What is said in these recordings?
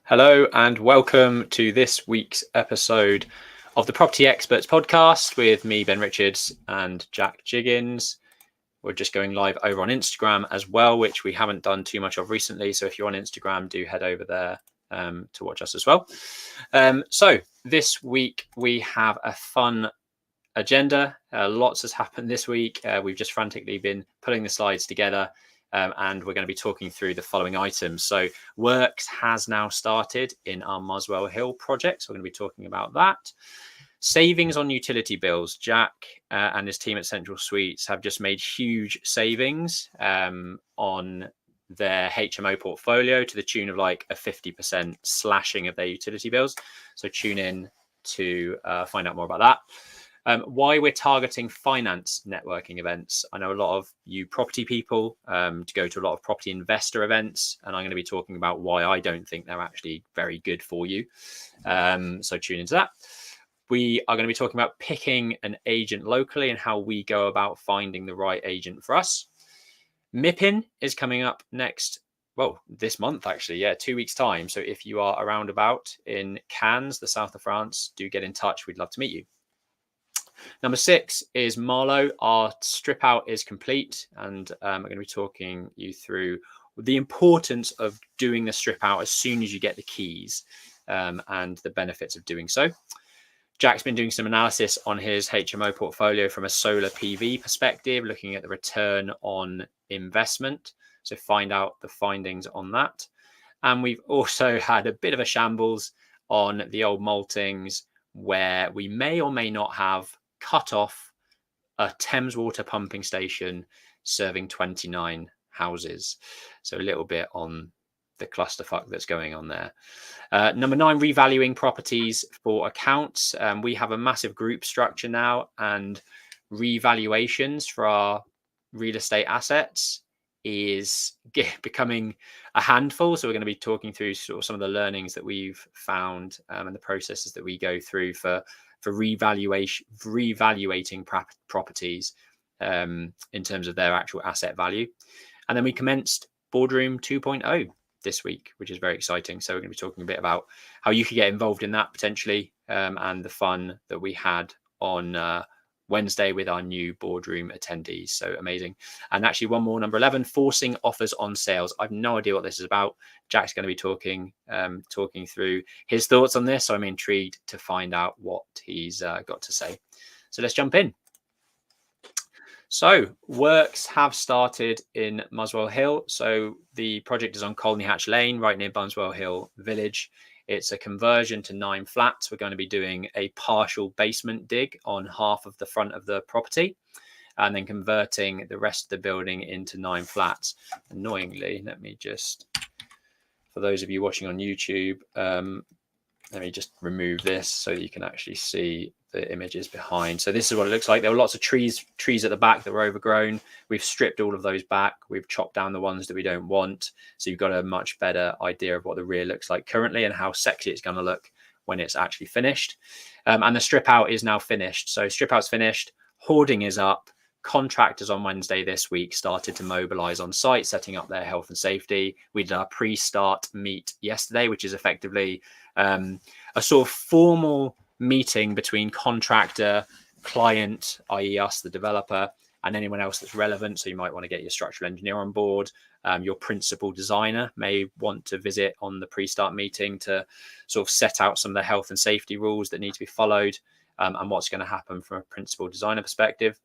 Hello and welcome to this week's episode of the Property Experts podcast with me, Ben Richards, and Jack Jiggins. We're just going live over on Instagram as well, which we haven't done too much of recently. So if you're on Instagram, do head over there to watch us as well. So this week we have a fun agenda. Lots has happened this week. We've just frantically been putting the slides together. And we're going to be talking through the following items. So works has now started in our Muswell Hill project. So we're going to be talking about that. Savings on utility bills. Jack and his team at Central Suites have just made huge savings on their HMO portfolio to the tune of like a 50% slashing of their utility bills. So tune in to find out more about that. Why we're targeting finance networking events. I know a lot of you property people to go to a lot of property investor events, and I'm going to be talking about why I don't think they're actually very good for you. So tune into that. We are going to be talking about picking an agent locally and how we go about finding the right agent for us. MIPIM is coming up this month, actually. 2 weeks' time. So if you are around about in Cannes, the south of France, do get in touch. We'd love to meet you. Number 6 is Marlow. Our strip out is complete, and I'm going to be talking you through the importance of doing the strip out as soon as you get the keys and the benefits of doing so. Jack's been doing some analysis on his HMO portfolio from a solar PV perspective, looking at the return on investment. So find out the findings on that. And we've also had a bit of a shambles on the old maltings where we may or may not have cut off a Thames Water pumping station serving 29 houses. So a little bit on the clusterfuck that's going on there. Number 9, revaluing properties for accounts. We have a massive group structure now, and revaluations for our real estate assets is becoming a handful. So we're going to be talking through sort of some of the learnings that we've found and the processes that we go through for revaluating properties in terms of their actual asset value. And then we commenced Boardroom 2.0 this week, which is very exciting. So we're going to be talking a bit about how you could get involved in that potentially and the fun that we had on Wednesday with our new Boardroom attendees. So amazing. And actually one more, number 11, forcing offers on sales. I've no idea what this is about. Jack's going to be talking through his thoughts on this. So I'm intrigued to find out what he's got to say. So let's jump in. So works have started in Muswell Hill. So the project is on Colney Hatch Lane, right near Muswell Hill Village. It's a conversion to 9 flats. We're going to be doing a partial basement dig on half of the front of the property and then converting the rest of the building into 9 flats. Annoyingly, let me just, for those of you watching on YouTube, let me just remove this so that you can actually see the images behind. So this is what it looks like. There were lots of trees at the back that were overgrown. We've stripped all of those back. We've chopped down the ones that we don't want. So you've got a much better idea of what the rear looks like currently and how sexy it's going to look when it's actually finished. And the strip out is now finished. So strip out's finished. Hoarding is up. Contractors on Wednesday this week started to mobilize on site, setting up their health and safety. We did our pre-start meet yesterday, which is effectively a sort of formal meeting between contractor, client, i.e. us, the developer, and anyone else that's relevant. So you might want to get your structural engineer on board. Your principal designer may want to visit on the pre-start meeting to sort of set out some of the health and safety rules that need to be followed and what's going to happen from a principal designer perspective.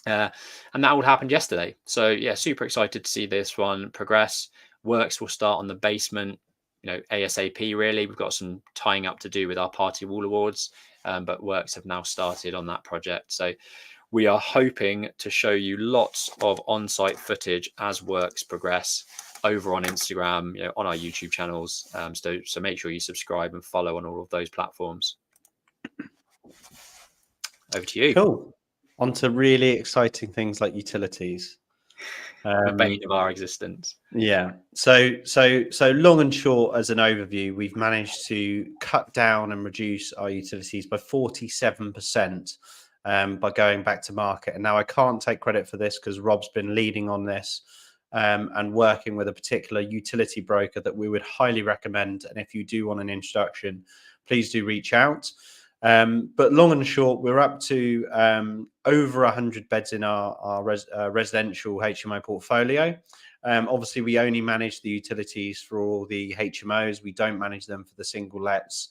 And that all happened yesterday. So yeah, super excited to see this one progress. Works will start on the basement, ASAP really. We've got some tying up to do with our party wall awards, but works have now started on that project. So we are hoping to show you lots of on-site footage as works progress over on Instagram, on our YouTube channels. So make sure you subscribe and follow on all of those platforms. Over to you. Cool. On to really exciting things like utilities. The bane of our existence. Yeah. So long and short, as an overview, we've managed to cut down and reduce our utilities by 47% by going back to market. And now I can't take credit for this because Rob's been leading on this and working with a particular utility broker that we would highly recommend. And if you do want an introduction, please do reach out. But long and short, we're up to over 100 beds in our residential HMO portfolio. Obviously, we only manage the utilities for all the HMOs. We don't manage them for the single lets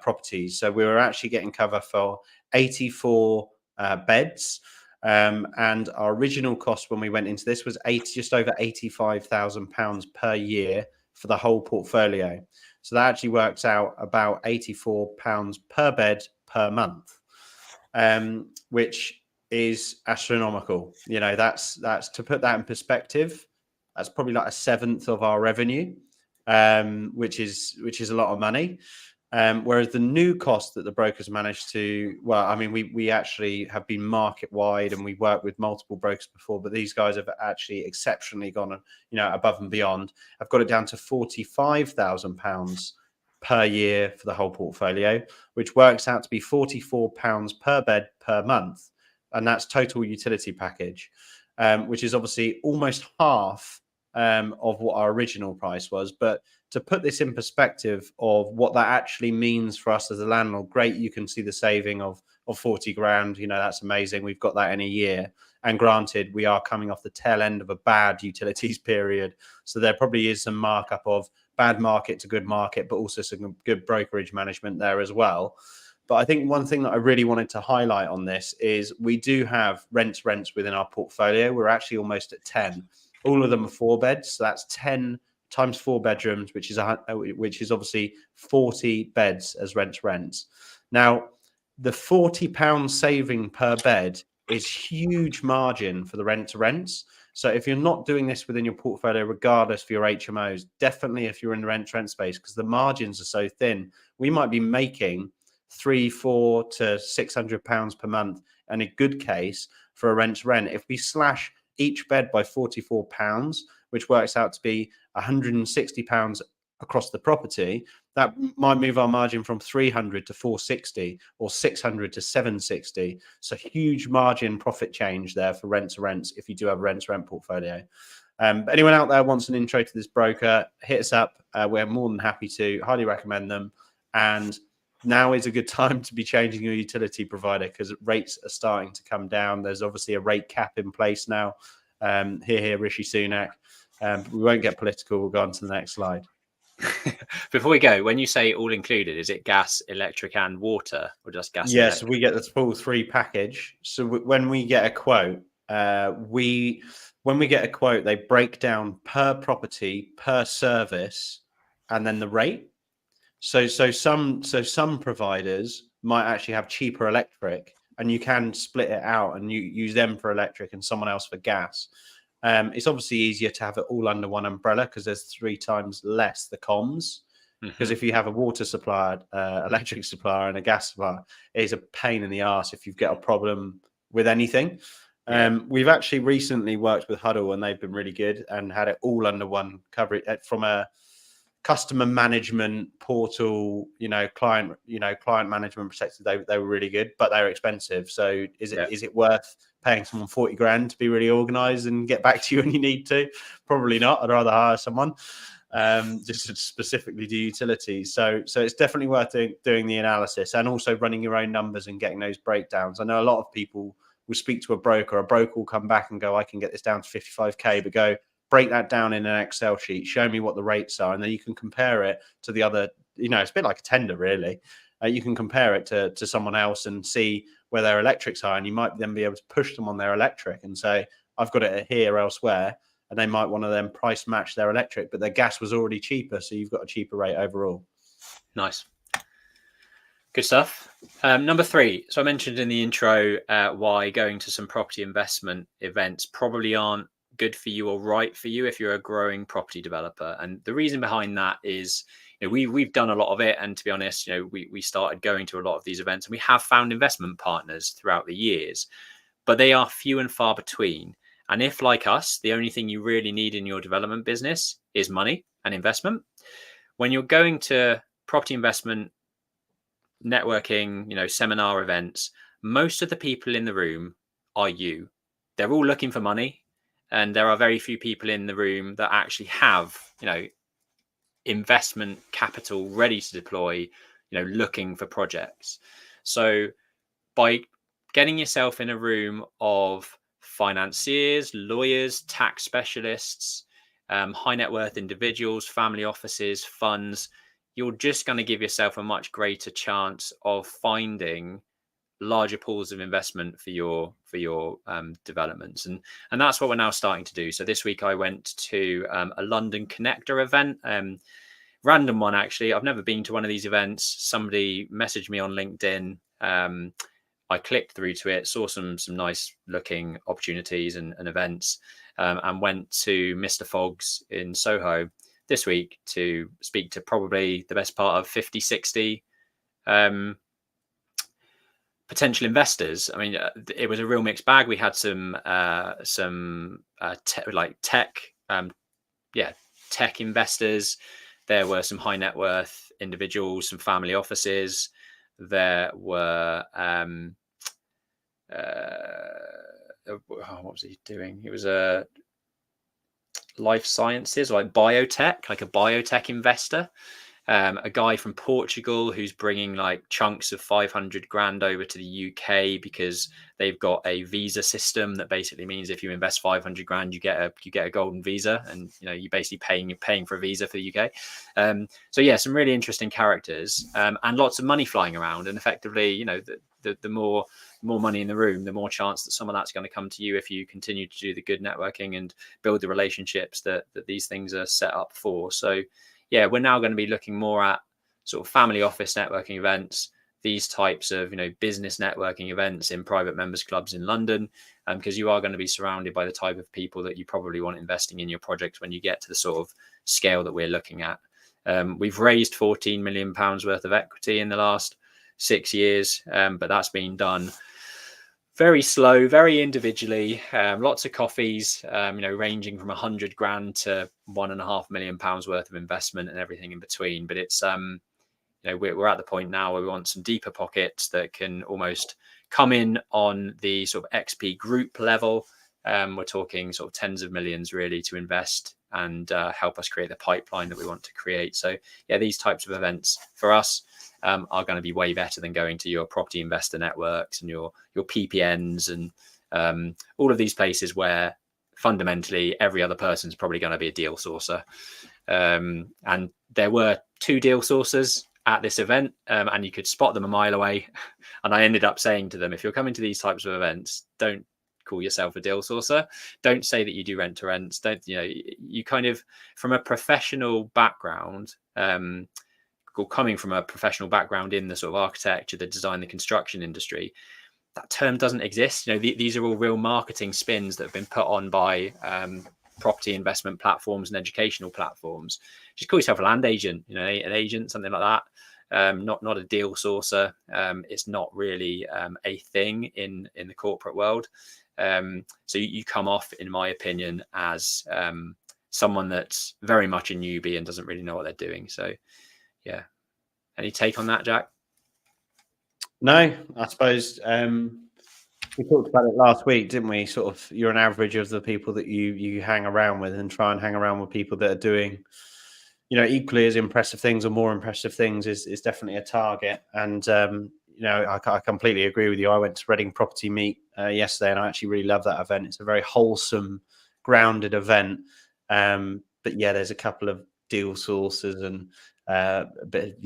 properties. So we were actually getting cover for 84 beds. And our original cost when we went into this was just over £85,000 per year for the whole portfolio. So that actually works out about £84 per bed per month, which is astronomical. You know, that's to put that in perspective, that's probably like a seventh of our revenue, which is a lot of money. Whereas the new cost that the brokers managed to, well, I mean, we actually have been market wide and we worked with multiple brokers before, but these guys have actually exceptionally gone, above and beyond. I've got it down to £45,000 per year for the whole portfolio, which works out to be £44 per bed per month. And that's total utility package, which is obviously almost half of what our original price was. But to put this in perspective of what that actually means for us as a landlord, great, you can see the saving of 40 grand. You know, that's amazing. We've got that in a year. And granted, we are coming off the tail end of a bad utilities period. So there probably is some markup of bad market to good market, but also some good brokerage management there as well. But I think one thing that I really wanted to highlight on this is we do have rents within our portfolio. We're actually almost at 10. All of them are 4 beds. So that's 10 times 4 bedrooms, which is obviously 40 beds as rents. Now, the £40 saving per bed is huge margin for the rents. So if you're not doing this within your portfolio, regardless for your HMOs, definitely if you're in the rent space, because the margins are so thin, we might be making £300 to £600 per month, and a good case for a rent. If we slash each bed by £44, which works out to be £160 across the property, that might move our margin from 300 to 460 or 600 to 760. So huge margin profit change there for rents if you do have a rent portfolio. Anyone out there wants an intro to this broker, hit us up. We're more than happy to. Highly recommend them. And now is a good time to be changing your utility provider because rates are starting to come down. There's obviously a rate cap in place now. Here, Rishi Sunak. We won't get political. We'll go on to the next slide. Before we go, when you say all included, is it gas, electric, and water, or just gas? Yes, we get the full 3 package. So when we get a quote, they break down per property, per service, and then the rate. So some providers might actually have cheaper electric, and you can split it out and you use them for electric and someone else for gas. It's obviously easier to have it all under one umbrella because there's 3 times less the comms. Because if you have a water supplier, electric supplier, and a gas supplier, it is a pain in the arse if you've got a problem with anything. We've actually recently worked with Huddle, and they've been really good and had it all under one coverage from a customer management portal, client management perspective. They were really good, but they're expensive. So is it worth paying someone 40 grand to be really organized and get back to you when you need to? Probably not. I'd rather hire someone just to specifically do utilities. So it's definitely worth doing the analysis and also running your own numbers and getting those breakdowns. I know a lot of people will speak to a broker will come back and go, I can get this down to 55k, but go break that down in an Excel sheet, show me what the rates are, and then you can compare it to the other. It's a bit like a tender, really. You can compare it to someone else and see where their electric's are, and you might then be able to push them on their electric and say, I've got it here elsewhere, and they might want to then price match their electric, but their gas was already cheaper, so you've got a cheaper rate overall. Nice. Good stuff. Number 3. So I mentioned in the intro why going to some property investment events probably aren't good for you or right for you if you're a growing property developer. And the reason behind that is, we've done a lot of it. And to be honest, we started going to a lot of these events, and we have found investment partners throughout the years, but they are few and far between. And if, like us, the only thing you really need in your development business is money and investment, when you're going to property investment networking, seminar events, most of the people in the room are you. They're all looking for money. and there are very few people in the room that actually have, investment capital ready to deploy, looking for projects. So by getting yourself in a room of financiers, lawyers, tax specialists, high net worth individuals, family offices, funds, you're just going to give yourself a much greater chance of finding larger pools of investment for your developments, and that's what we're now starting to do. So this week I went to a London Connector event, random one actually. I've never been to one of these events. Somebody messaged me on LinkedIn. I clicked through to it, saw some nice looking opportunities and events, and went to Mr. Fogg's in Soho this week to speak to probably the best part of 50, 60 potential investors. I mean, it was a real mixed bag. We had some tech investors. There were some high net worth individuals, some family offices. There were what was he doing? It was a life sciences, like biotech, like a biotech investor. A guy from Portugal who's bringing like chunks of 500 grand over to the UK because they've got a visa system that basically means if you invest 500 grand, you get a golden visa, and you're basically paying for a visa for the UK. So yeah, some really interesting characters, and lots of money flying around. And effectively, the more money in the room, the more chance that some of that's going to come to you if you continue to do the good networking and build the relationships that these things are set up for. So yeah, we're now going to be looking more at sort of family office networking events, these types of, business networking events in private members clubs in London, because you are going to be surrounded by the type of people that you probably want investing in your projects when you get to the sort of scale that we're looking at. We've raised £14 million worth of equity in the last 6 years, but that's been done very slow, very individually, lots of coffees, ranging from 100 grand to £1.5 million worth of investment and everything in between. But it's, we're at the point now where we want some deeper pockets that can almost come in on the sort of XP group level. We're talking sort of tens of millions really to invest and help us create the pipeline that we want to create. So yeah, these types of events for us are going to be way better than going to your property investor networks and your PPNs and all of these places where fundamentally every other person's probably going to be a deal sourcer. And there were 2 deal sourcers at this event, and you could spot them a mile away. And I ended up saying to them, if you're coming to these types of events, don't call yourself a deal sourcer. Don't say that you do rent to rents. Don't, you kind of, from a professional background, coming from a professional background in the sort of architecture, the design, the construction industry, that term doesn't exist. These are all real marketing spins that have been put on by property investment platforms and educational platforms. Just call yourself a land agent, an agent, something like that. Not a deal sourcer. It's not really a thing in the corporate world. So you come off, in my opinion, as someone that's very much a newbie and doesn't really know what they're doing. So yeah. Any take on that, Jack? No, I suppose we talked about it last week, didn't we? Sort of, you're an average of the people that you hang around with, and try and hang around with people that are doing, equally as impressive things or more impressive things is definitely a target. And I completely agree with you. I went to Reading Property Meet yesterday, and I actually really love that event. It's a very wholesome, grounded event. But yeah, there's a couple of deal sources and but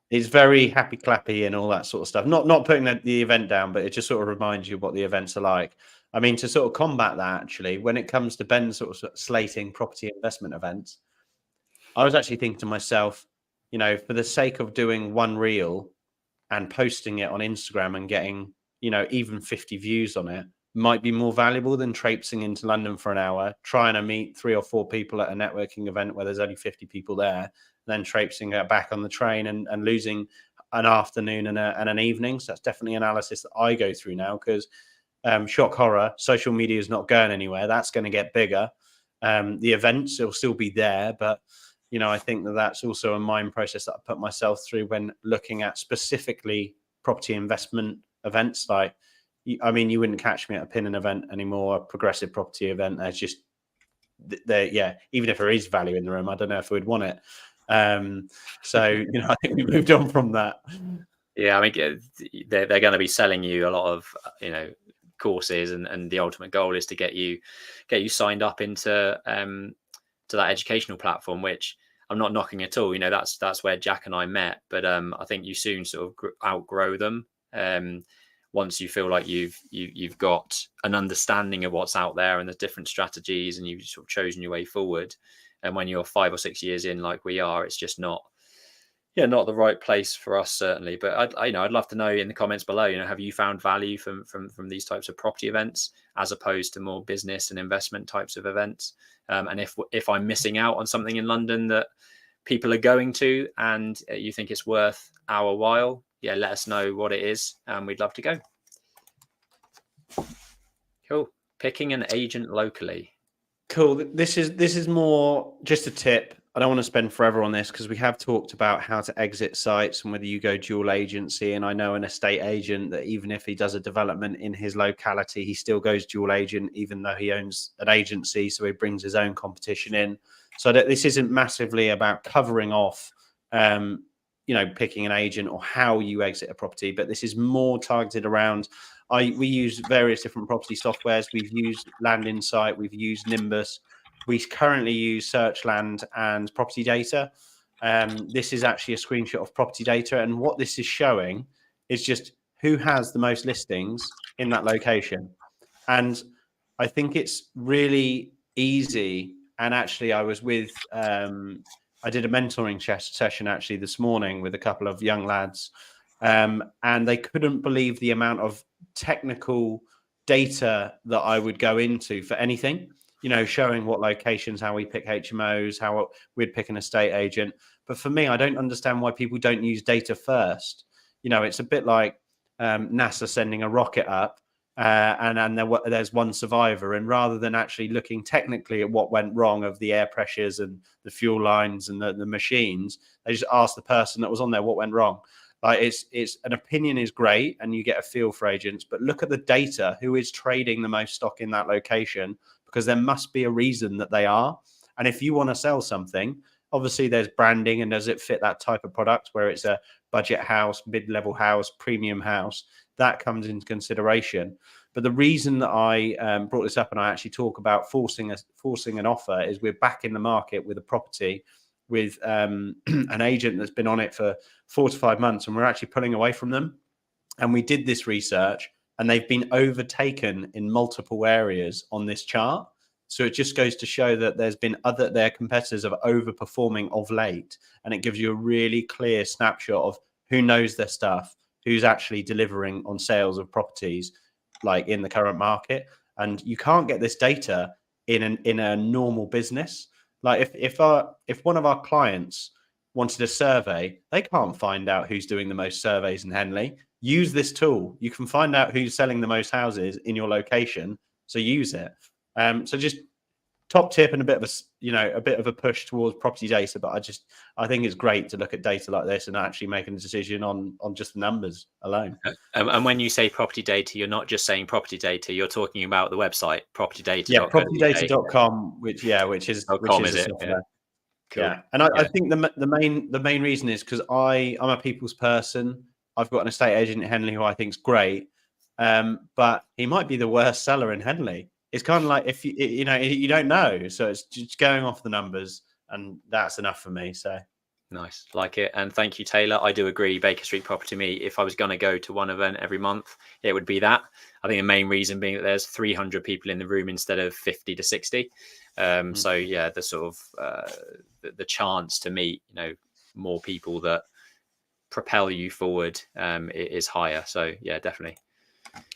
it's very happy clappy and all that sort of stuff. Not putting the event down, but it just sort of reminds you what the events are like. I mean, to sort of combat that, actually, when it comes to Ben sort of slating property investment events, I was actually thinking to myself, for the sake of doing one reel and posting it on Instagram and getting, even 50 views on it, might be more valuable than traipsing into London for an hour, trying to meet 3 or 4 people at a networking event where there's only 50 people there, then traipsing back on the train and losing an afternoon and an evening. So that's definitely analysis that I go through now, because shock horror, social media is not going anywhere. That's going to get bigger. The events will still be there, but I think that's also a mind process that I put myself through when looking at specifically property investment events. Like, I mean, you wouldn't catch me at a pinning event anymore, a progressive property event. There's just there, even if there is value in the room, I don't know if we'd want it. So I think we moved on from that. Yeah, I mean, they're going to be selling you a lot of courses, and the ultimate goal is to get you signed up into to that educational platform, which I'm not knocking at all. That's where Jack and I met, but I think you soon sort of outgrow them. Once you feel like you've got an understanding of what's out there and the different strategies, and you've sort of chosen your way forward. And when you're 5 or 6 years in, like we are, it's just not the right place for us, certainly. But I'd love to know in the comments below, have you found value from these types of property events as opposed to more business and investment types of events? And if I'm missing out on something in London that people are going to, and you think it's worth our while, let us know what it is, and we'd love to go. Cool. Picking an agent locally. Cool. This is more just a tip. I don't want to spend forever on this because we have talked about how to exit sites and whether you go dual agency. And I know an estate agent that even if he does a development in his locality, he still goes dual agent, even though he owns an agency. So he brings his own competition in. So this isn't massively about covering off, picking an agent or how you exit a property, but this is more targeted around. We use various different property softwares. We've used Land Insight. We've used Nimbus. We currently use Searchland and Property Data. This is actually a screenshot of Property Data. And what this is showing is just who has the most listings in that location. And I think it's really easy. And actually, I was with, I did a mentoring session actually this morning with a couple of young lads. And they couldn't believe the amount of technical data that I would go into for anything. Showing what locations, how we pick HMOs, how we'd pick an estate agent. But for me, I don't understand why people don't use data first. It's a bit like NASA sending a rocket up and there's one survivor. And rather than actually looking technically at what went wrong of the air pressures and the fuel lines and the machines, they just ask the person that was on there what went wrong. Like it's an opinion is great and you get a feel for agents, but look at the data, who is trading the most stock in that location, because there must be a reason that they are. And if you want to sell something, obviously there's branding and does it fit that type of product where it's a budget house, mid-level house, premium house, that comes into consideration. But the reason that I brought this up and I actually talk about forcing an offer is we're back in the market with a property with an agent that's been on it for 4 to 5 months, and we're actually pulling away from them. And we did this research and they've been overtaken in multiple areas on this chart. So it just goes to show that there's been their competitors are overperforming of late. And it gives you a really clear snapshot of who knows their stuff, who's actually delivering on sales of properties like in the current market. And you can't get this data in a normal business. Like if one of our clients wanted a survey, they can't find out who's doing the most surveys in Henley. Use this tool. You can find out who's selling the most houses in your location. So use it. So just top tip and a bit of a push towards property data. But I think it's great to look at data like this and actually making a decision on just the numbers alone. And when you say property data, you're not just saying property data. You're talking about the website, property data. Yeah, propertydata.com, which is the software. Cool. Yeah, and I think the main reason is because I'm a people's person. I've got an estate agent in Henley who I think is great, but he might be the worst seller in Henley. It's kind of like if you don't know, so it's just going off the numbers, and that's enough for me. So nice, like it, and thank you, Taylor. I do agree. Baker Street Property Me. If I was going to go to one event every month, it would be that. I think the main reason being that there's 300 people in the room instead of 50 to 60. So yeah, the sort of the chance to meet more people that propel you forward is higher. So yeah, definitely.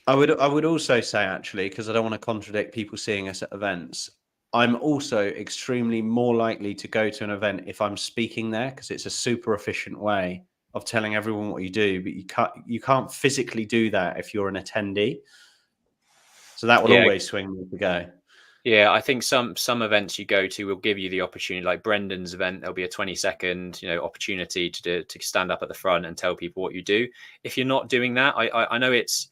I would also say, actually, because I don't want to contradict people seeing us at events, I'm also extremely more likely to go to an event if I'm speaking there, because it's a super efficient way of telling everyone what you do, but you can't physically do that if you're an attendee. So that will always swing me to go. Yeah, I think some events you go to will give you the opportunity, like Brendan's event, there'll be a 20-second, opportunity to stand up at the front and tell people what you do. If you're not doing that, I know it's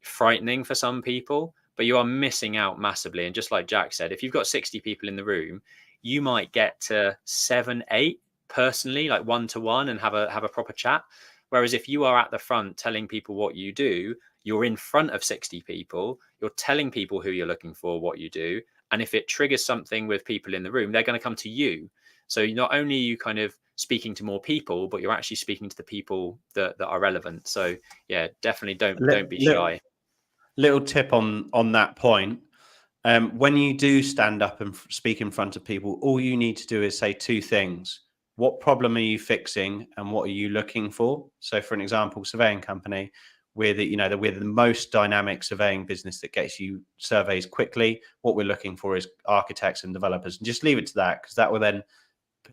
frightening for some people, but you are missing out massively. And just like Jack said, if you've got 60 people in the room, you might get to 7, 8 personally, like one-to-one, and have a proper chat. Whereas if you are at the front telling people what you do, you're in front of 60 people, you're telling people who you're looking for, what you do. And if it triggers something with people in the room, they're going to come to you. So not only are you kind of speaking to more people, but you're actually speaking to the people that are relevant. So yeah, definitely don't be shy. Little tip on that point. When you do stand up and speak in front of people, all you need to do is say 2 things. What problem are you fixing and what are you looking for? So for an example, surveying company, we're the most dynamic surveying business that gets you surveys quickly. What we're looking for is architects and developers, and just leave it to that, because that will then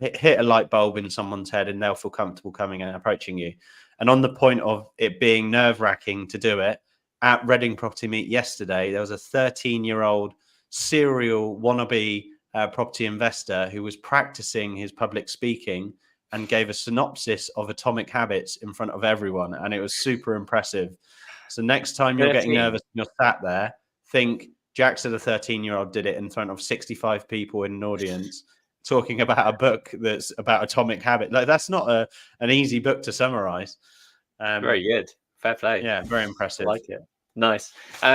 hit a light bulb in someone's head and they'll feel comfortable coming and approaching you. And on the point of it being nerve-wracking to do it, at Reading Property Meet yesterday, there was a 13-year-old serial wannabe property investor who was practicing his public speaking and gave a synopsis of Atomic Habits in front of everyone, and it was super impressive. So next time you're getting nervous and you're sat there, think Jack said a 13-year-old did it in front of 65 people in an audience talking about a book that's about atomic habit. Like, that's not an easy book to summarize. Very good. Fair play. Yeah, very impressive. I like it. Nice.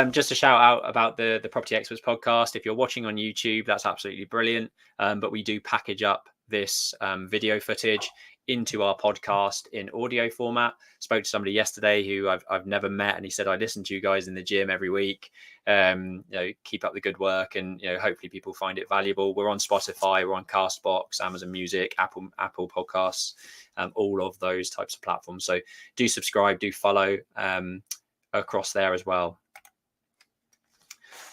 Just a shout out about the Property Experts podcast. If you're watching on YouTube, that's absolutely brilliant. But we do package up this video footage into our podcast in audio format. Spoke to somebody yesterday who I've never met, and he said, I listen to you guys in the gym every week. Keep up the good work, and hopefully people find it valuable. We're on Spotify, we're on Castbox, Amazon Music, Apple Podcasts, all of those types of platforms. So do subscribe, do follow across there as well.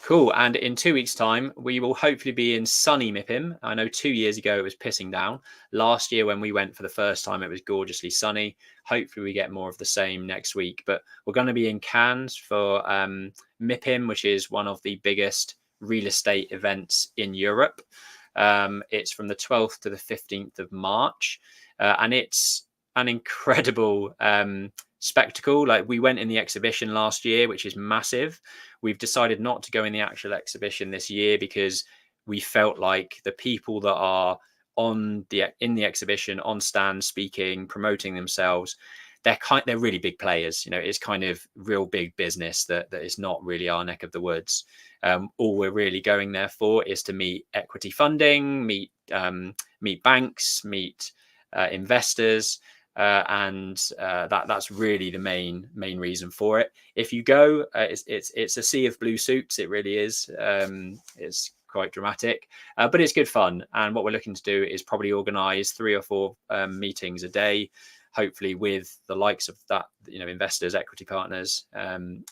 Cool. And in 2 weeks' time, we will hopefully be in sunny MIPIM. I know 2 years ago it was pissing down. Last year when we went for the first time, it was gorgeously sunny. Hopefully we get more of the same next week. But we're going to be in Cannes for MIPIM, which is one of the biggest real estate events in Europe. It's from the 12th to the 15th of March. And it's an incredible spectacle. Like, we went in the exhibition last year, which is massive. We've decided not to go in the actual exhibition this year because we felt like the people that are in the exhibition, on stand, speaking, promoting themselves, they're really big players. It's kind of real big business that is not really our neck of the woods. All we're really going there for is to meet equity funding, meet banks, meet investors. That's really the main reason for it. If you go, it's a sea of blue suits. It really is. It's quite dramatic, but it's good fun. And what we're looking to do is probably organise 3 or 4 meetings a day, hopefully with the likes of that, investors, equity partners, and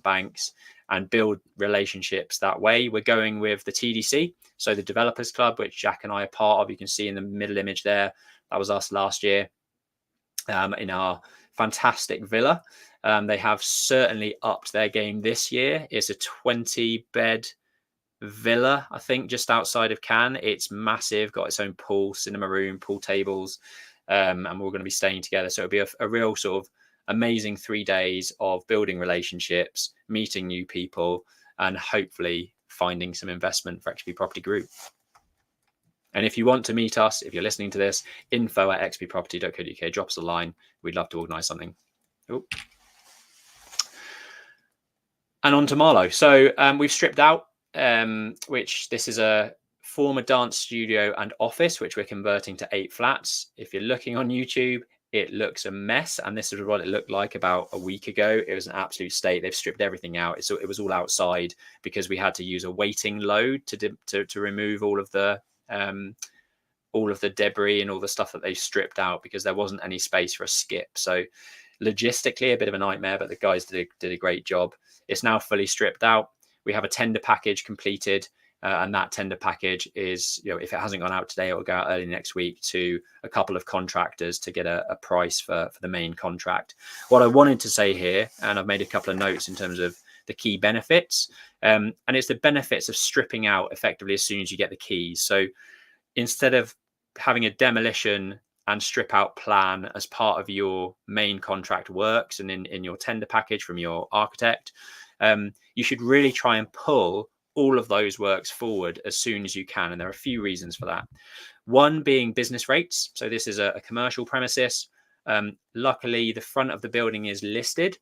banks, and build relationships that way. We're going with the TDC, so the Developers Club, which Jack and I are part of. You can see in the middle image there. That was us last year. In our fantastic villa. They have certainly upped their game this year. It's a 20-bed villa, I think, just outside of Cannes. It's massive, got its own pool, cinema room, pool tables, and we're going to be staying together. So it'll be a real sort of amazing 3 days of building relationships, meeting new people, and hopefully finding some investment for XP Property Group. And if you want to meet us, if you're listening to this, info@xpproperty.co.uk, drop us a line. We'd love to organise something. Ooh. And on to Marlow. So we've stripped out, which this is a former dance studio and office, which we're converting to 8 flats. If you're looking on YouTube, it looks a mess. And this is what it looked like about a week ago. It was an absolute state. They've stripped everything out. It was all outside because we had to use a weighting load to remove all of the debris and all the stuff that they stripped out, because there wasn't any space for a skip. So logistically a bit of a nightmare, but the guys did a great job. It's now fully stripped out. We have a tender package completed, and that tender package is, if it hasn't gone out today, it will go out early next week to a couple of contractors to get a price for the main contract. What I wanted to say here, and I've made a couple of notes in terms of the key benefits, and it's the benefits of stripping out effectively as soon as you get the keys. So instead of having a demolition and strip out plan as part of your main contract works and in your tender package from your architect, you should really try and pull all of those works forward as soon as you can. And there are a few reasons for that. One being business rates. So this is a commercial premises. Luckily, the front of the building is listed,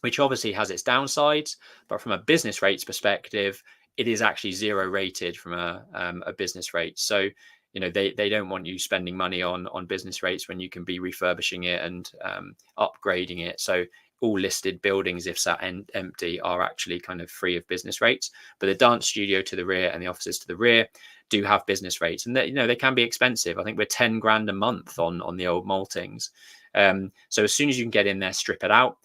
which obviously has its downsides, but from a business rates perspective, it is actually zero rated from a business rate. So, they don't want you spending money on business rates when you can be refurbishing it and upgrading it. So all listed buildings, if sat empty, are actually kind of free of business rates. But the dance studio to the rear and the offices to the rear do have business rates, and they can be expensive. I think we're 10 grand a month on the old maltings. So as soon as you can get in there, strip it out,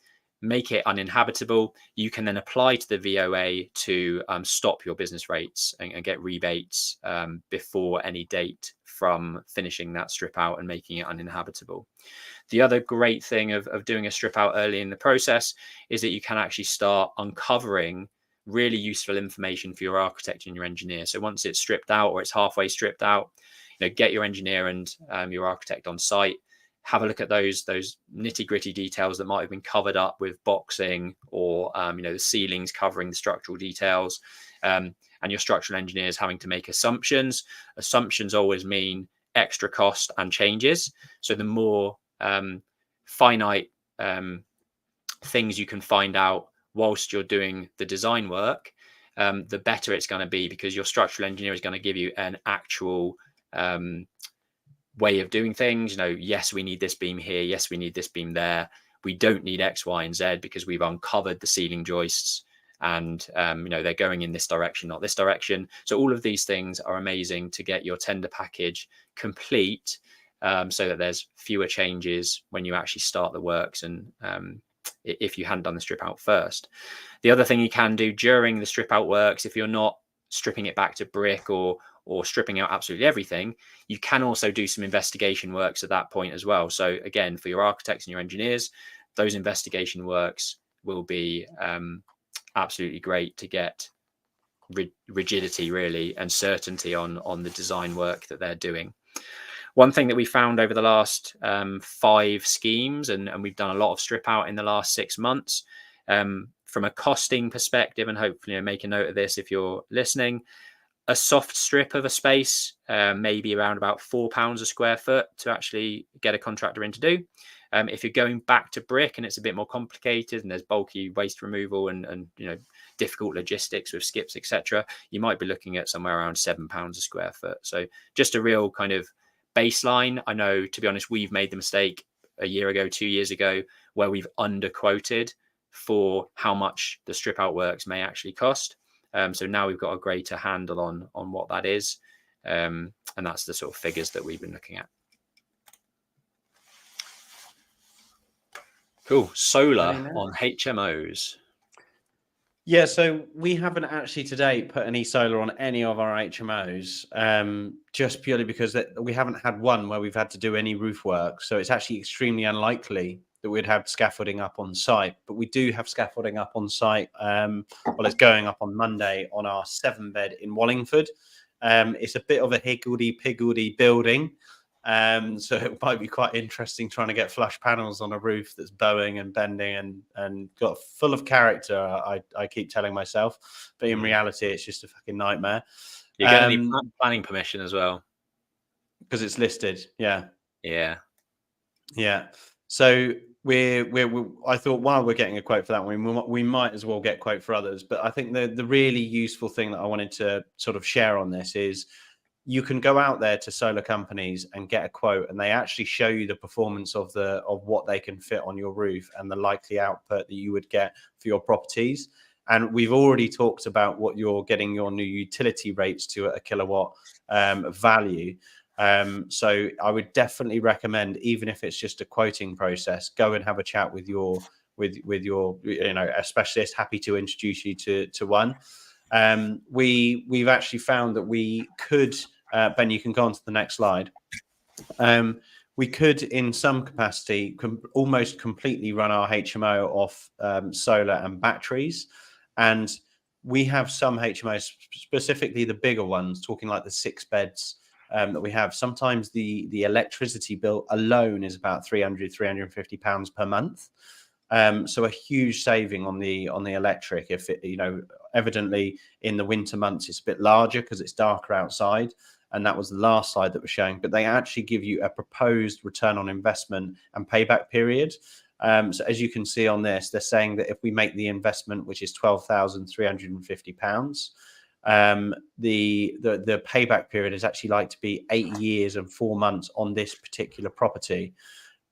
make it uninhabitable, you can then apply to the VOA to stop your business rates and get rebates before any date from finishing that strip out and making it uninhabitable. The other great thing of doing a strip out early in the process is that you can actually start uncovering really useful information for your architect and your engineer. So once it's stripped out or it's halfway stripped out, get your engineer and your architect on site, have a look at those nitty gritty details that might have been covered up with boxing or the ceilings covering the structural details, and your structural engineers having to make assumptions. Assumptions always mean extra cost and changes. So the more finite things you can find out whilst you're doing the design work, the better it's going to be, because your structural engineer is going to give you an actual way of doing things. Yes, we need this beam here. Yes, we need this beam there. We don't need X, Y, and Z because we've uncovered the ceiling joists and they're going in this direction, not this direction. So all of these things are amazing to get your tender package complete, so that there's fewer changes when you actually start the works, and if you hadn't done the strip out first. The other thing you can do during the strip out works, if you're not stripping it back to brick or stripping out absolutely everything, you can also do some investigation works at that point as well. So again, for your architects and your engineers, those investigation works will be absolutely great to get rigidity really and certainty on the design work that they're doing. One thing that we found over the last 5 schemes, and we've done a lot of strip out in the last 6 months, from a costing perspective, and hopefully make a note of this if you're listening, a soft strip of a space, maybe around about £4 a square foot to actually get a contractor in to do. If you're going back to brick and it's a bit more complicated and there's bulky waste removal and difficult logistics with skips, etc., you might be looking at somewhere around £7 a square foot. So just a real kind of baseline. I know, to be honest, we've made the mistake a year ago, 2 years ago, where we've underquoted for how much the strip out works may actually cost. So now we've got a greater handle on what that is, and that's the sort of figures that we've been looking at. Cool. Solar on HMOs. Yeah, so we haven't actually to date put any solar on any of our HMOs, just purely because we haven't had one where we've had to do any roof work. So it's actually extremely unlikely that we'd have scaffolding up on site. But we do have scaffolding up on site. Well, it's going up on Monday on our 7-bed in Wallingford. It's a bit of a higgledy-piggledy building. So it might be quite interesting trying to get flush panels on a roof that's bowing and bending and got full of character, I keep telling myself. But in reality, it's just a fucking nightmare. You're going to need planning permission as well. Because it's listed, yeah. Yeah. Yeah. So I thought while we're getting a quote for that one, we might as well get a quote for others. But I think the really useful thing that I wanted to sort of share on this is you can go out there to solar companies and get a quote, and they actually show you the performance of what they can fit on your roof and the likely output that you would get for your properties. And we've already talked about what you're getting your new utility rates to at a kilowatt value. So I would definitely recommend, even if it's just a quoting process, go and have a chat with your a specialist. Happy to introduce you to one. We've actually found that we could, Ben, you can go on to the next slide. We could, in some capacity, almost completely run our HMO off solar and batteries. And we have some HMOs, specifically the bigger ones, talking like the 6 beds that we have. Sometimes the electricity bill alone is about £350 per month. So a huge saving on the electric. If it, evidently in the winter months it's a bit larger because it's darker outside, and that was the last slide that was showing. But they actually give you a proposed return on investment and payback period. So as you can see on this, they're saying that if we make the investment, which is £12,350, the payback period is actually like to be 8 years and 4 months on this particular property.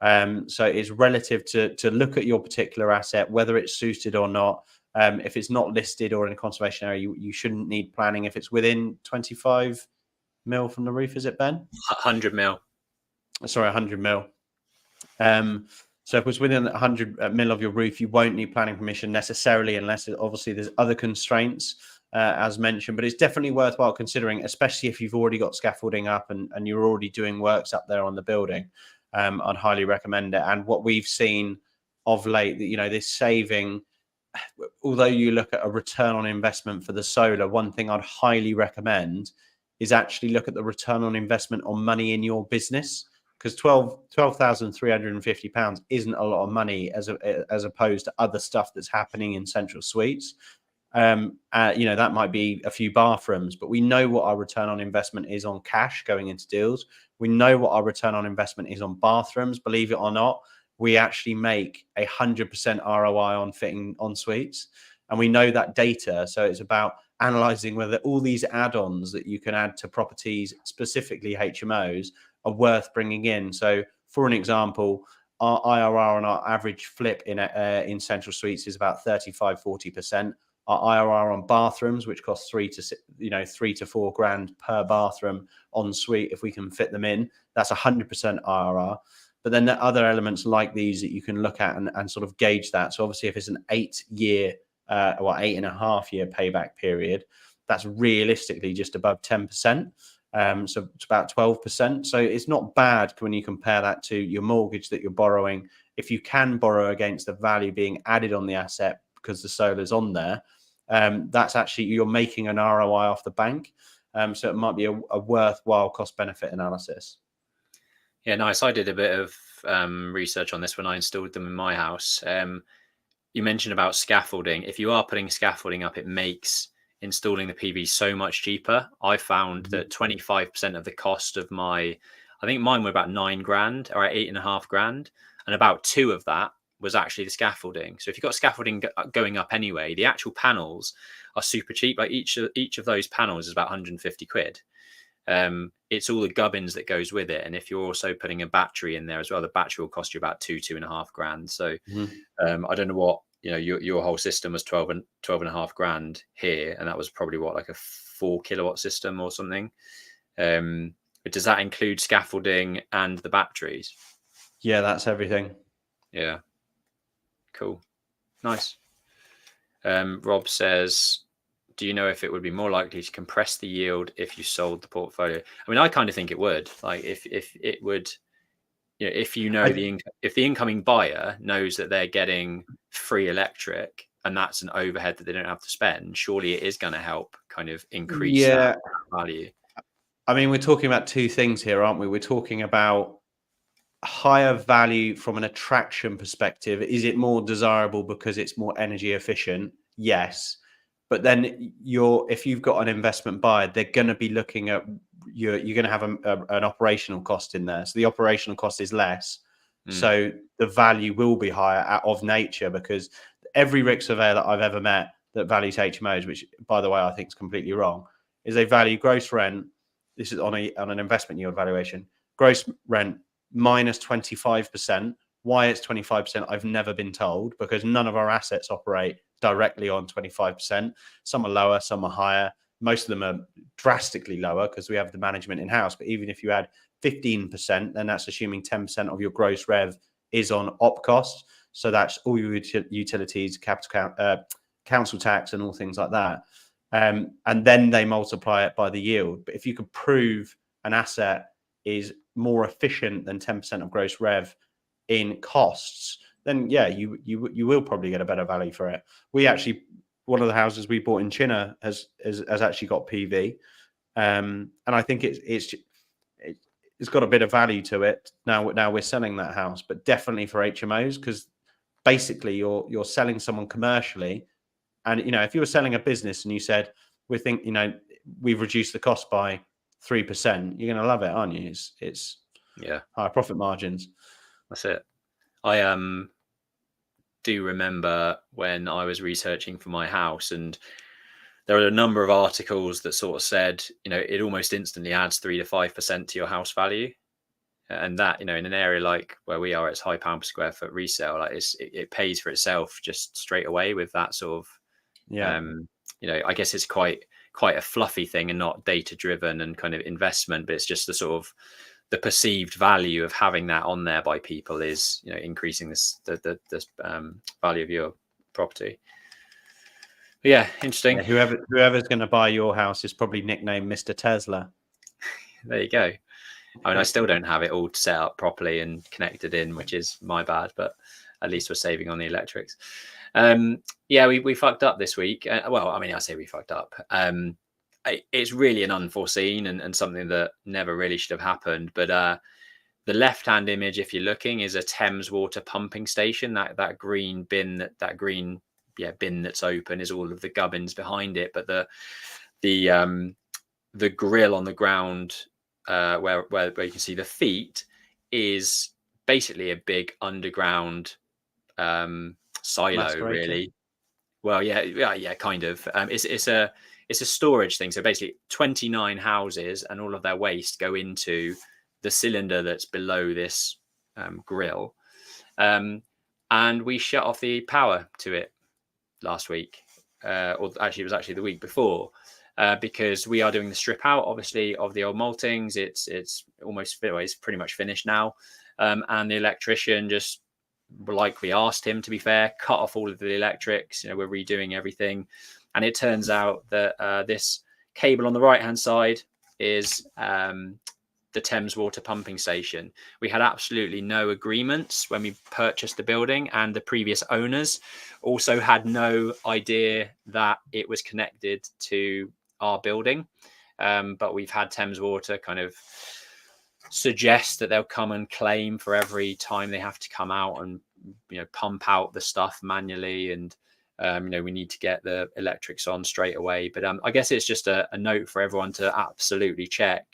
So it's relative to look at your particular asset, whether it's suited or not. If it's not listed or in a conservation area, you shouldn't need planning. If it's within 25 mil from the roof, is it, Ben? 100 mil. Sorry, 100 mil. So if it's within 100 mil of your roof, you won't need planning permission necessarily, unless obviously there's other constraints, as mentioned. But it's definitely worthwhile considering, especially if you've already got scaffolding up and you're already doing works up there on the building. I'd highly recommend it. And what we've seen of late, this saving, although you look at a return on investment for the solar, one thing I'd highly recommend is actually look at the return on investment on money in your business, because £12,350 isn't a lot of money as opposed to other stuff that's happening in central suites. That might be a few bathrooms, but we know what our return on investment is on cash going into deals. We know what our return on investment is on bathrooms. Believe it or not, we actually make 100% ROI on fitting en suites, and we know that data. So it's about analyzing whether all these add-ons that you can add to properties, specifically HMOs, are worth bringing in. So for an example, our IRR on our average flip in central suites is about 35-40%. Our IRR on bathrooms, which costs $3 to $4 grand per bathroom en suite, if we can fit them in, that's 100% IRR. But then there are other elements like these that you can look at and sort of gauge that. So obviously, if it's an 8-year or 8.5-year payback period, that's realistically just above 10%. So it's about 12%. So it's not bad when you compare that to your mortgage that you're borrowing. If you can borrow against the value being added on the asset because the solar's on there, that's actually, you're making an ROI off the bank. So it might be a worthwhile cost benefit analysis. Yeah, nice. I did a bit of research on this when I installed them in my house. You mentioned about scaffolding. If you are putting scaffolding up, it makes installing the PV so much cheaper. I found that 25% of the cost of I think mine were about 9 grand or 8.5 grand, and about 2 of that was actually the scaffolding. So if you've got scaffolding going up anyway, the actual panels are super cheap. Like each of those panels is about 150 quid. It's all the gubbins that goes with it, and if you're also putting a battery in there as well, the battery will cost you about 2.5 grand. So I don't know what your whole system was 12.5 grand here, and that was probably like a 4 kilowatt system or something. But does that include scaffolding and the batteries? Yeah, that's everything. Yeah, cool, nice. Rob says, do you know if it would be more likely to compress the yield if you sold the portfolio? I mean, I kind of think it would. Like if it would, if if the incoming buyer knows that they're getting free electric and that's an overhead that they don't have to spend, surely it is going to help kind of increase that value. I mean, we're talking about two things here, aren't we? We're talking about higher value from an attraction perspective. Is it more desirable because it's more energy efficient? Yes. But then if you've got an investment buyer, they're going to be looking at you're going to have an operational cost in there. So the operational cost is less. So the value will be higher of nature, because every RIC surveyor that I've ever met that values HMOs, which by the way, I think is completely wrong, is they value gross rent. This is on an investment yield valuation. Gross rent minus 25%. Why it's 25%, I've never been told, because none of our assets operate directly on 25%. Some are lower, some are higher. Most of them are drastically lower because we have the management in-house. But even if you add 15%, then that's assuming 10% of your gross rev is on op costs. So that's all your utilities, council tax, and all things like that. And then they multiply it by the yield. But if you could prove an asset is more efficient than 10% of gross rev in costs, then yeah, you will probably get a better value for it. We actually, one of the houses we bought in China has actually got PV, and I think it's got a bit of value to it. Now we're selling that house, but definitely for HMOs, because basically you're selling someone commercially. And, if you were selling a business and you said, we've reduced the cost by 3%, you're going to love it, aren't you? It's higher profit margins. That's it. I do remember when I was researching for my house, and there are a number of articles that sort of said, it almost instantly adds 3 to 5% to your house value. And that, in an area like where we are, it's high pound per square foot resale. Like it pays for itself just straight away with that sort of, I guess it's quite a fluffy thing and not data driven and kind of investment, but it's just the sort of the perceived value of having that on there by people is, increasing the value of your property. But yeah, interesting. Yeah, whoever's going to buy your house is probably nicknamed Mr. Tesla. There you go. I mean, I still don't have it all set up properly and connected in, which is my bad, but at least we're saving on the electrics. We fucked up this week. Well, I mean, I say we fucked up. It's really an unforeseen and something that never really should have happened. But the left-hand image, if you're looking, is a Thames Water pumping station. That green bin, bin that's open is all of the gubbins behind it. But the grill on the ground, where you can see the feet, is basically a big underground silo, really. Well, yeah, kind of. It's a storage thing. So basically 29 houses and all of their waste go into the cylinder that's below this grill. And we shut off the power to it last week. Or actually, it was actually the week before. Because we are doing the strip out, obviously, of the old maltings. It's almost, it's pretty much finished now. And the electrician, just like we asked him, to be fair, cut off all of the electrics. We're redoing everything. And it turns out that this cable on the right-hand side is the Thames Water pumping station. We had absolutely no agreements when we purchased the building, and the previous owners also had no idea that it was connected to our building. But we've had Thames Water kind of suggest that they'll come and claim for every time they have to come out and pump out the stuff manually, and we need to get the electrics on straight away. But I guess it's just a note for everyone to absolutely check.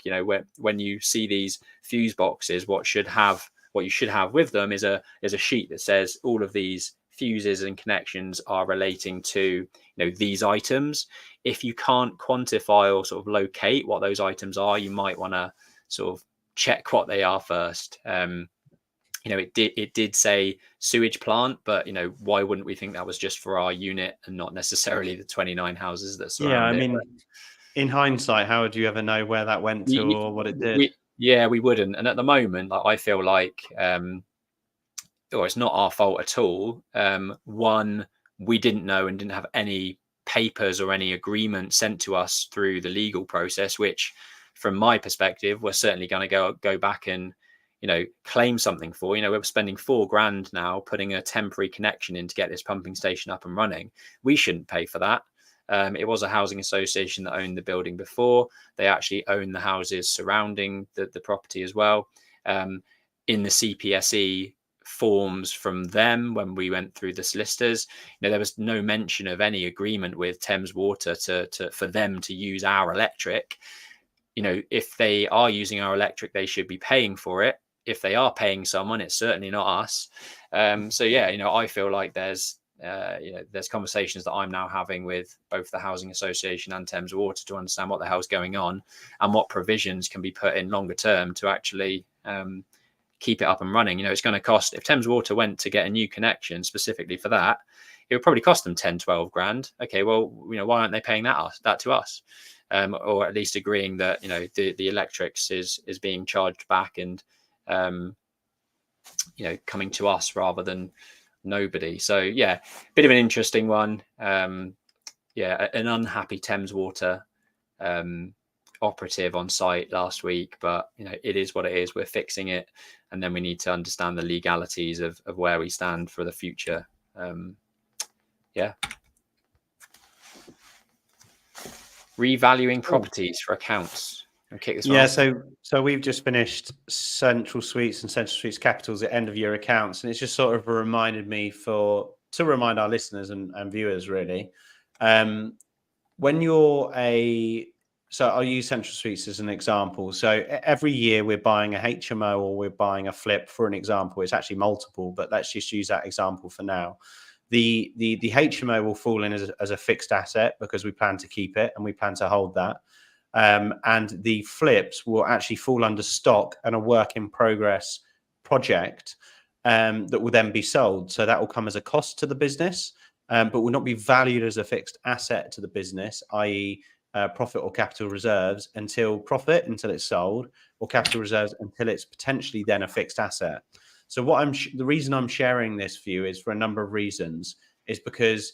When you see these fuse boxes, what you should have with them is a sheet that says all of these fuses and connections are relating to these items. If you can't quantify or sort of locate what those items are, you might want to sort of check what they are first. It did say sewage plant, but why wouldn't we think that was just for our unit and not necessarily the 29 houses that surround it? I mean, in hindsight, how would you ever know where that went to or what it did? We wouldn't. And at the moment, I feel like it's not our fault at all. One, we didn't know and didn't have any papers or any agreement sent to us through the legal process, which, from my perspective, we're certainly going to go back and claim something for. We're spending $4,000 now putting a temporary connection in to get this pumping station up and running. We shouldn't pay for that. It was a housing association that owned the building before. They actually own the houses surrounding the property as well. In the CPSE forms from them, when we went through the solicitors, there was no mention of any agreement with Thames Water for them to use our electric. If they are using our electric, they should be paying for it. If they are paying someone, it's certainly not us. I feel like there's conversations that I'm now having with both the housing association and Thames Water to understand what the hell's going on and what provisions can be put in longer term to actually keep it up and running. It's going to cost, if Thames Water went to get a new connection specifically for that, it would probably cost them 10-12 grand. Okay, well, why aren't they paying that to us? Or at least agreeing that the electrics is being charged back and coming to us rather than nobody. So bit of an interesting one. An unhappy Thames Water operative on site last week, but it is what it is. We're fixing it, and then we need to understand the legalities of where we stand for the future. Revaluing properties for accounts. And kick this one Yeah, off. so we've just finished Central Suites and Central Suites Capitals at end of year accounts, and it's just sort of reminded me to remind our listeners and viewers really, when you're so I'll use Central Suites as an example. So every year we're buying a HMO or we're buying a flip, for an example. It's actually multiple, but let's just use that example for now. The HMO will fall in as a fixed asset because we plan to keep it and we plan to hold that. And the flips will actually fall under stock and a work in progress project that will then be sold. So that will come as a cost to the business, but will not be valued as a fixed asset to the business, i.e. Profit or capital reserves until it's sold, or capital reserves until it's potentially then a fixed asset. So the reason I'm sharing this for you is for a number of reasons. Is because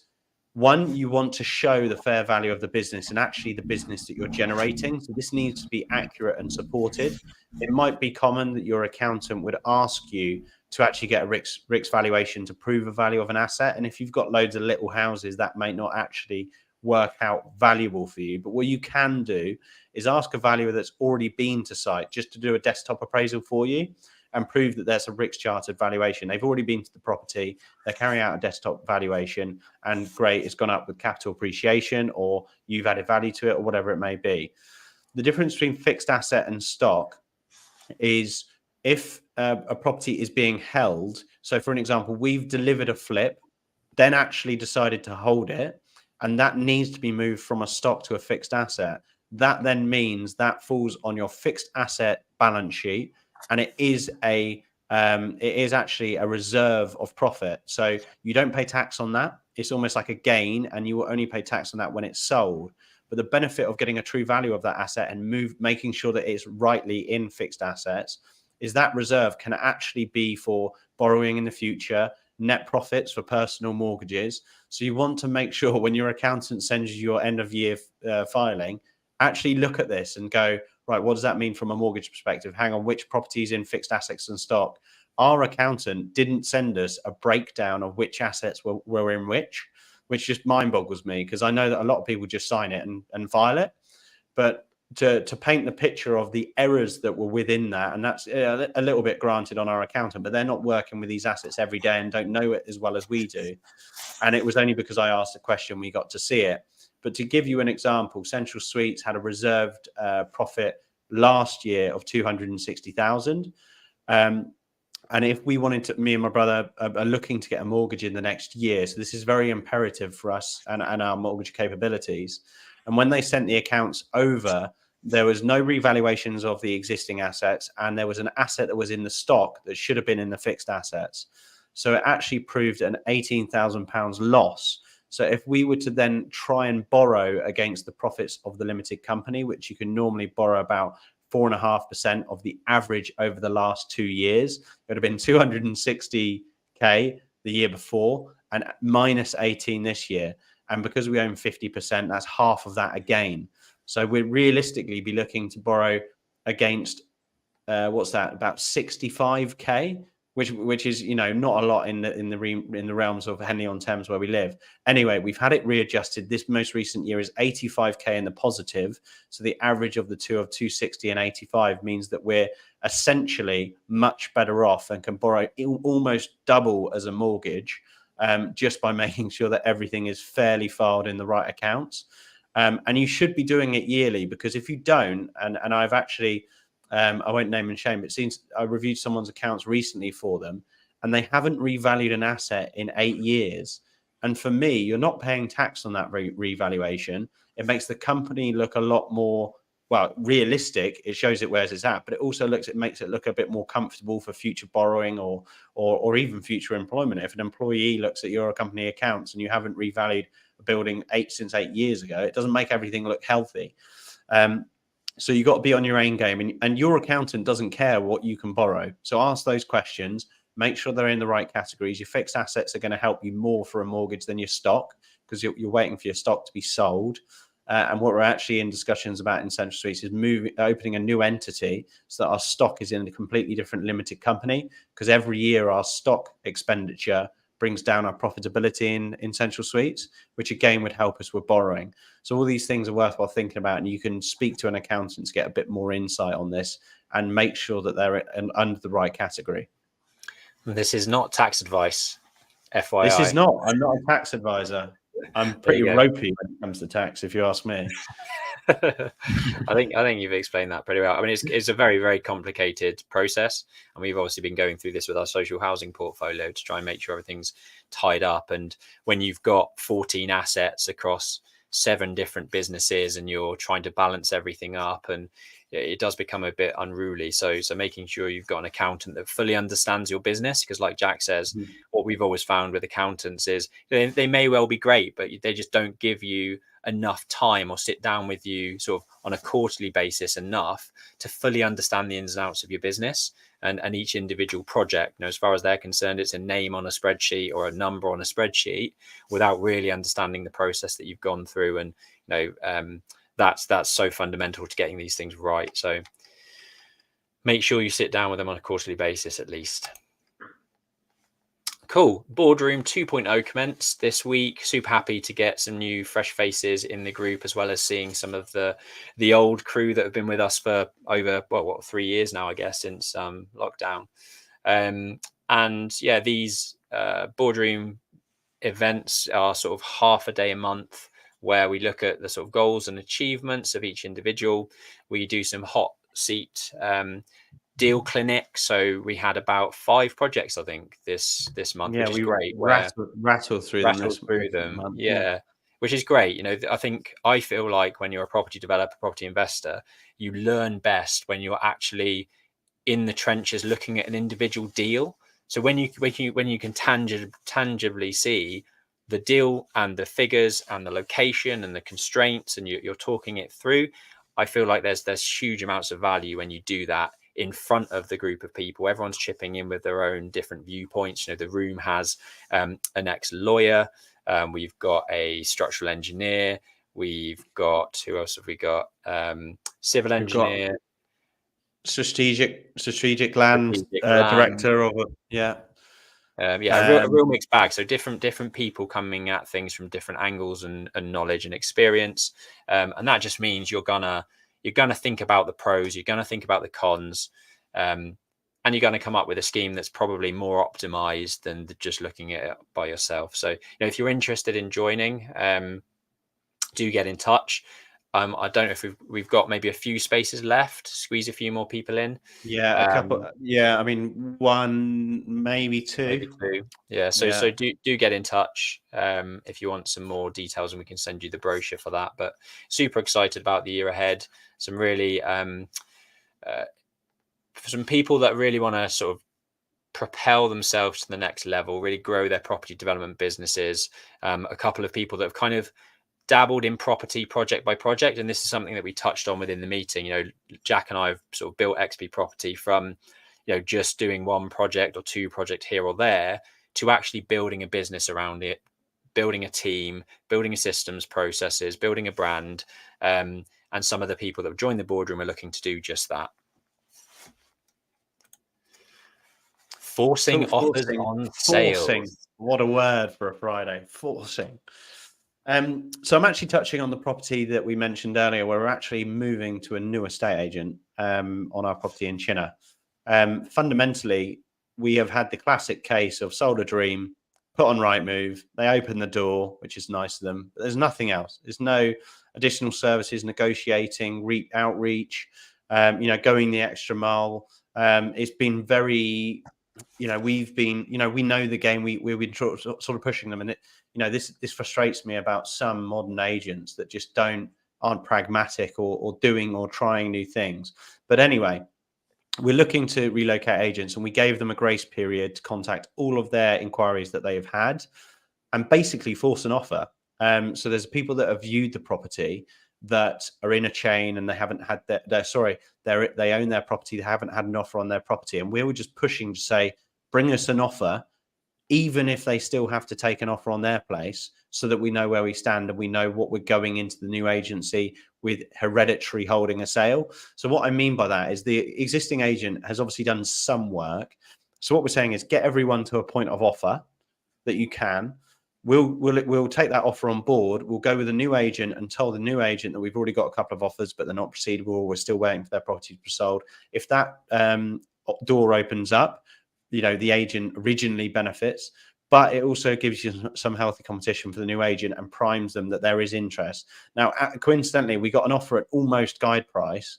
one, you want to show the fair value of the business and actually the business that you're generating. So this needs to be accurate and supported. It might be common that your accountant would ask you to actually get a RICS valuation to prove a value of an asset. And if you've got loads of little houses, that may not actually work out valuable for you. But what you can do is ask a valuer that's already been to site just to do a desktop appraisal for you and prove that there's a RICS chartered valuation. They've already been to the property, they're carrying out a desktop valuation, and great, it's gone up with capital appreciation, or you've added value to it, or whatever it may be. The difference between fixed asset and stock is if a property is being held. So for an example, we've delivered a flip, then actually decided to hold it, and that needs to be moved from a stock to a fixed asset. That then means that falls on your fixed asset balance sheet, and it is actually a reserve of profit. So you don't pay tax on that. It's almost like a gain, and you will only pay tax on that when it's sold. But the benefit of getting a true value of that asset and making sure that it's rightly in fixed assets is that reserve can actually be for borrowing in the future, net profits for personal mortgages. So you want to make sure when your accountant sends you your end of year filing, actually look at this and go, right, what does that mean from a mortgage perspective? Hang on, which properties in fixed assets and stock? Our accountant didn't send us a breakdown of which assets were in which just mind boggles me, because I know that a lot of people just sign it and file it. But to paint the picture of the errors that were within that, and that's a little bit granted on our accountant, but they're not working with these assets every day and don't know it as well as we do. And it was only because I asked the question we got to see it. But to give you an example, Central Suites had a reserved profit last year of 260,000. And if we wanted to, me and my brother are looking to get a mortgage in the next year. So this is very imperative for us and our mortgage capabilities. And when they sent the accounts over, there was no revaluations of the existing assets. And there was an asset that was in the stock that should have been in the fixed assets. So it actually proved an £18,000 loss. So if we were to then try and borrow against the profits of the limited company, which you can normally borrow about 4.5% of the average over the last 2 years, it would have been 260k the year before and minus 18 this year. And because we own 50%, that's half of that again. So we'd realistically be looking to borrow against about 65k, which is not a lot in the realms of Henley on Thames where we live. Anyway, we've had it readjusted. This most recent year is 85k in the positive. So the average of the two of 260 and 85 means that we're essentially much better off and can borrow almost double as a mortgage, just by making sure that everything is fairly filed in the right accounts. And you should be doing it yearly, because if you don't, and I've actually, I won't name and shame, but since I reviewed someone's accounts recently for them, and they haven't revalued an asset in 8 years. And for me, you're not paying tax on that revaluation. It makes the company look a lot more, well, realistic. It shows it where it's at, but it also makes it look a bit more comfortable for future borrowing or even future employment. If an employee looks at your company accounts and you haven't revalued a building since 8 years ago, it doesn't make everything look healthy. So you've got to be on your own game, and your accountant doesn't care what you can borrow. So ask those questions, make sure they're in the right categories. Your fixed assets are going to help you more for a mortgage than your stock, because you're waiting for your stock to be sold. And what we're actually in discussions about in Central Suites is opening a new entity so that our stock is in a completely different limited company, because every year our stock expenditure brings down our profitability in central suites, which again would help us with borrowing. So all these things are worthwhile thinking about, and you can speak to an accountant to get a bit more insight on this and make sure that they're under the right category. This is not tax advice, FYI. This is not. I'm not a tax advisor. I'm pretty ropey when it comes to tax, if you ask me. I think you've explained that pretty well. I mean, it's a very, very complicated process, and we've obviously been going through this with our social housing portfolio to try and make sure everything's tied up. And when you've got 14 assets across 7 different businesses and you're trying to balance everything up, and it does become a bit unruly. So making sure you've got an accountant that fully understands your business, because like Jack says, what we've always found with accountants is they may well be great, but they just don't give you enough time or sit down with you sort of on a quarterly basis enough to fully understand the ins and outs of your business and each individual project. You know, as far as they're concerned, it's a name on a spreadsheet or a number on a spreadsheet without really understanding the process that you've gone through. And that's so fundamental to getting these things right. So make sure you sit down with them on a quarterly basis at least. Cool. Boardroom 2.0 commenced this week. Super happy to get some new fresh faces in the group, as well as seeing some of the old crew that have been with us for over 3 years now, I guess, since lockdown. And yeah, these Boardroom events are sort of half a day a month, where we look at the sort of goals and achievements of each individual. We do some hot seat deal clinic. So we had about 5 projects, I think, this month, which is great. Rattled through them. Month, yeah, which is great. You know, I feel like when you're a property developer, property investor, you learn best when you're actually in the trenches looking at an individual deal. So when you can tangibly see the deal and the figures and the location and the constraints, and you're talking it through, I feel like there's huge amounts of value when you do that in front of the group of people. Everyone's chipping in with their own different viewpoints. You know, the room has an ex-lawyer. We've got a structural engineer. We've got, who else have we got? Civil engineer. Strategic land director of a real mixed bag. So different people coming at things from different angles and knowledge and experience. And that just means you're gonna think about the pros, you're gonna think about the cons, and you're gonna come up with a scheme that's probably more optimized than just looking at it by yourself. So, you know, if you're interested in joining, do get in touch. I don't know if we've got maybe a few spaces left, squeeze a few more people in. Yeah, a couple. Yeah, I mean, 1, maybe 2. Maybe 2. Yeah, so do get in touch if you want some more details, and we can send you the brochure for that. But super excited about the year ahead. Some really some people that really want to sort of propel themselves to the next level, really grow their property development businesses. A couple of people that have kind of dabbled in property project by project, and this is something that we touched on within the meeting. You know, Jack and I have sort of built XP Property from, you know, just doing 1 project or 2 projects here or there to actually building a business around it, building a team, building a systems, processes, building a brand. And some of the people that have joined the boardroom are looking to do just that. Forcing offers on sales. What a word for a Friday. Forcing. So I'm actually touching on the property that we mentioned earlier, where we're actually moving to a new estate agent on our property in Chinner. Fundamentally, we have had the classic case of sold a dream, put on Rightmove, they open the door, which is nice of them, but there's nothing else. There's no additional services, negotiating, outreach, going the extra mile. It's been very, we know the game. We've been sort of pushing them, and this frustrates me about some modern agents that just aren't pragmatic or doing or trying new things. But anyway, we're looking to relocate agents, and we gave them a grace period to contact all of their inquiries that they have had and basically force an offer. So there's people that have viewed the property that are in a chain and they haven't had they own their property, they haven't had an offer on their property, and we were just pushing to say, bring us an offer, even if they still have to take an offer on their place, so that we know where we stand and we know what we're going into the new agency with hereditary holding a sale. So what I mean by that is the existing agent has obviously done some work. So what we're saying is get everyone to a point of offer, that you can. We'll take that offer on board. We'll go with a new agent and tell the new agent that we've already got a couple of offers, but they're not proceedable. We're still waiting for their property to be sold. If that door opens up, the agent originally benefits, but it also gives you some healthy competition for the new agent and primes them that there is interest. Now, coincidentally, we got an offer at almost guide price,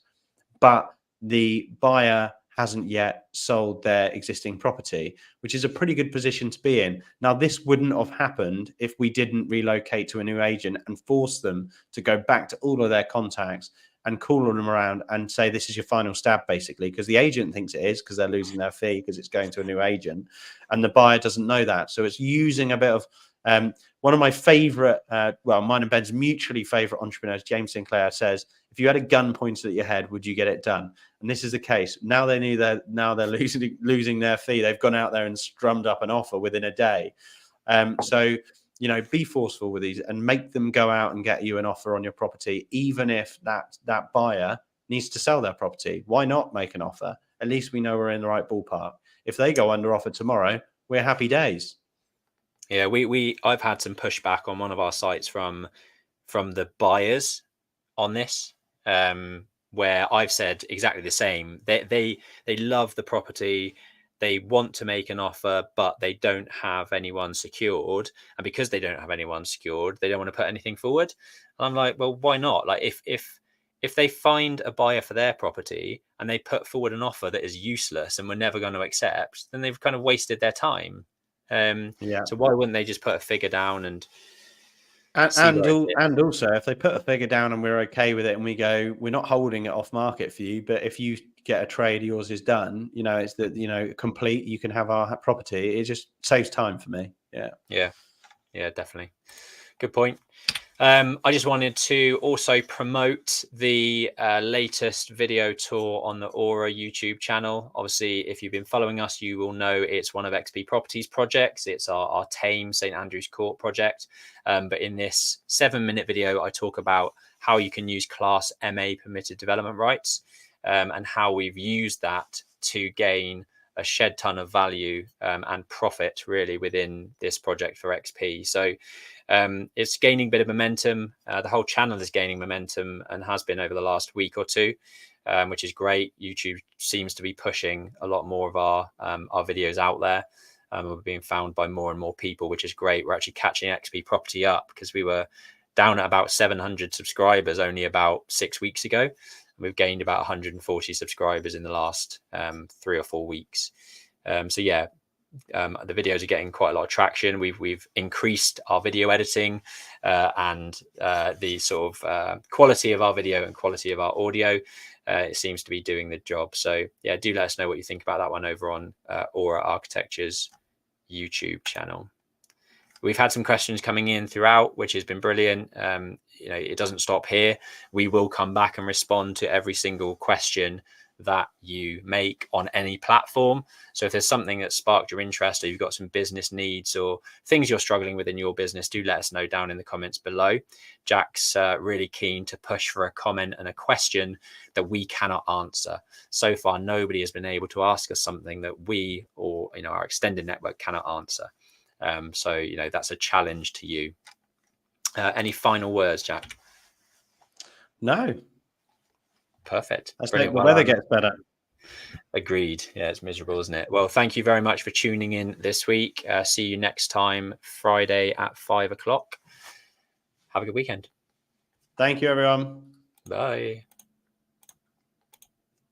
but the buyer hasn't yet sold their existing property, which is a pretty good position to be in. Now, this wouldn't have happened if we didn't relocate to a new agent and force them to go back to all of their contacts and call them around and say, this is your final stab, basically, because the agent thinks it is, because they're losing their fee because it's going to a new agent, and the buyer doesn't know that. So it's using a bit of one of my favorite, mine and Ben's mutually favorite entrepreneurs, James Sinclair, says, if you had a gun pointed at your head, would you get it done? And this is the case. Now they're losing their fee. They've gone out there and strummed up an offer within a day. So be forceful with these and make them go out and get you an offer on your property, even if that buyer needs to sell their property. Why not make an offer? At least we know we're in the right ballpark. If they go under offer tomorrow, we're happy days. Yeah, I've had some pushback on one of our sites from the buyers on this, where I've said exactly the same. They love the property. They want to make an offer, but they don't have anyone secured. And because they don't have anyone secured, they don't want to put anything forward. And I'm like, well, why not? Like if they find a buyer for their property and they put forward an offer that is useless and we're never going to accept, then they've kind of wasted their time. So why wouldn't they just put a figure down and also, if they put a figure down and we're okay with it and we go, we're not holding it off market for you, but if you get a trade, yours is done, it's that, complete, you can have our property. It just saves time for me. Yeah, definitely. Good point. I just wanted to also promote the latest video tour on the Aura YouTube channel. Obviously, if you've been following us, you will know it's one of XP Properties projects. It's our Thames St Andrew's Court project. But in this 7-minute video, I talk about how you can use Class MA permitted development rights and how we've used that to gain a shed ton of value and profit really within this project for XP. So it's gaining a bit of momentum. The whole channel is gaining momentum and has been over the last week or two, which is great. YouTube seems to be pushing a lot more of our videos out there. We're being found by more and more people, which is great. We're actually catching XP Property up because we were down at about 700 subscribers only about 6 weeks ago. We've gained about 140 subscribers in the last 3 or 4 weeks. The videos are getting quite a lot of traction. We've increased our video editing and the sort of quality of our video and quality of our audio. It seems to be doing the job. So yeah, do let us know what you think about that one over on Aura Architecture's YouTube channel. We've had some questions coming in throughout, which has been brilliant. It doesn't stop here. We will come back and respond to every single question that you make on any platform. So if there's something that sparked your interest, or you've got some business needs or things you're struggling with in your business, do let us know down in the comments below. Jack's really keen to push for a comment and a question that we cannot answer. So far, nobody has been able to ask us something that we or our extended network cannot answer. So that's a challenge to you. Any final words, Jack? No. Perfect. That's it. The weather gets better. Agreed. Yeah, it's miserable, isn't it? Well, thank you very much for tuning in this week. See you next time, Friday at 5 o'clock. Have a good weekend. Thank you, everyone. Bye.